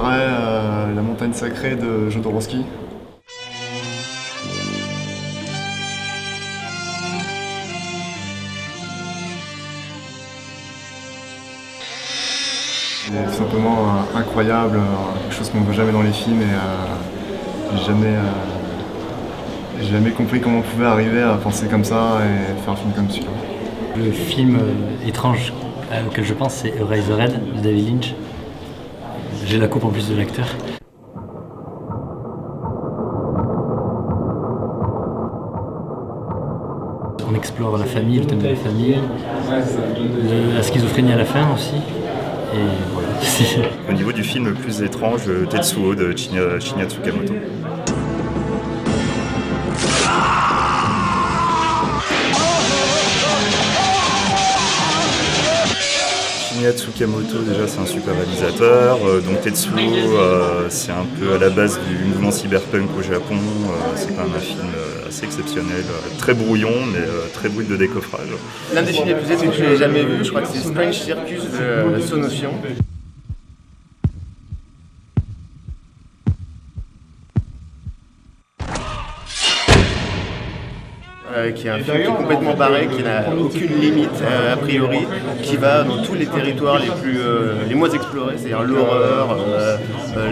dirais La montagne sacrée de Jodorowsky. C'est tout simplement incroyable, quelque chose qu'on ne voit jamais dans les films et j'ai jamais compris comment on pouvait arriver à penser comme ça et faire un film comme celui-là. Le film étrange auquel je pense, c'est Eraserhead de David Lynch. J'ai la coupe en plus de l'acteur. On explore la famille, le thème de la famille, la schizophrénie à la fin aussi. Et voilà. Au niveau du film le plus étrange, Tetsuo de Shinya Tsukamoto. Shinya Tsukamoto, déjà c'est un super réalisateur, donc Tetsuo c'est un peu à la base du mouvement cyberpunk au Japon, c'est quand même un film assez exceptionnel, très brouillon mais très brut de décoffrage. L'un des films les plus étonnants que j'ai jamais vu, je crois que c'est Strange Circus de Sonotion. Qui est un film qui est complètement barré, qui n'a aucune limite a priori, qui va dans tous les territoires les moins explorés, c'est-à-dire l'horreur,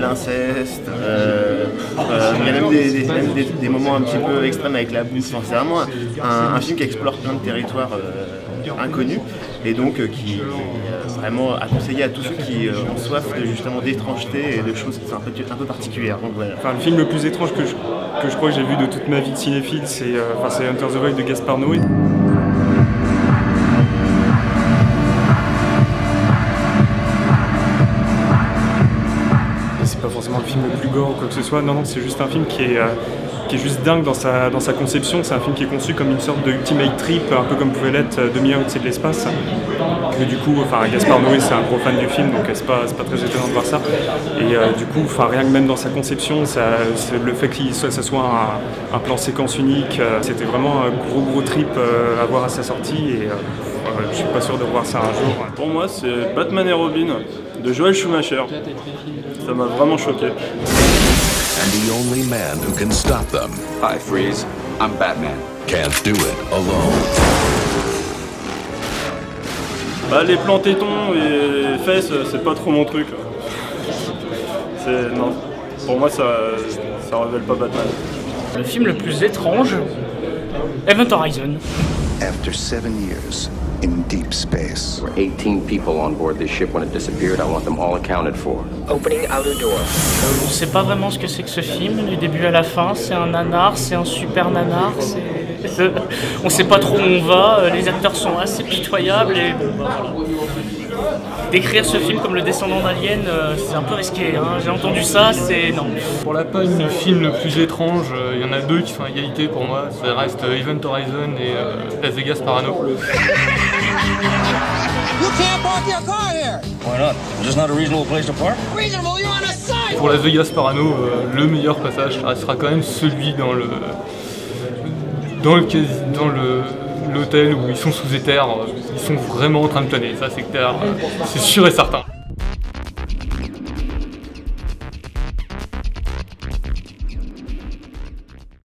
l'inceste, il y a même des moments un petit peu extrêmes avec la bouffe. C'est vraiment un film qui explore plein de territoires inconnus et donc qui est vraiment à conseiller à tous ceux qui ont soif justement d'étrangeté et de choses qui sont un peu particulières. Donc, voilà. Enfin, le film le plus étrange que je crois que j'ai vu de toute ma vie de cinéphile, c'est Under the Void de Gaspar Noé. C'est pas forcément le film le plus gore ou quoi que ce soit, non, c'est juste un film qui est juste dingue dans sa conception. C'est un film qui est conçu comme une sorte de ultimate trip, un peu comme pouvait l'être 2001 Odyssée de l'espace. Que du coup, Gaspar Noé c'est un gros fan du film, donc c'est pas très étonnant de voir ça. Et du coup, rien que même dans sa conception, le fait que ça soit un plan séquence unique, c'était vraiment un gros trip à voir à sa sortie. Et je suis pas sûr de voir ça un jour. Pour moi, c'est Batman et Robin de Joel Schumacher. Ça m'a vraiment choqué. And the only man who can stop them. Hi, Freeze. I'm Batman. Can't do it alone. Les plans tétons et fesses, c'est pas trop mon truc. Non, pour moi, ça révèle pas Batman. Le film le plus étrange, Event Horizon. After 7 years in deep space. There were 18 people on board this ship when it disappeared. I want them all accounted for. Opening outer door. On sait pas vraiment ce que c'est que ce film, du début à la fin. C'est un nanar, c'est un super nanar. On sait pas trop où on va. Les acteurs sont assez pitoyables et voilà. Décrire ce film comme le descendant d'Alien, c'est un peu risqué. Hein. J'ai entendu ça, c'est non. Pour la peine, le film le plus étrange, il y en a deux qui sont à égalité pour moi. Ça reste Event Horizon et Las Vegas Parano. You can't park your car here. Why not? Is this not a reasonable place to park? Reasonable, you're on a side. Pour Las Vegas Parano, le meilleur passage restera quand même celui dans l'hôtel où ils sont sous éther, ils sont vraiment en train de planer, ça c'est clair, c'est sûr et certain.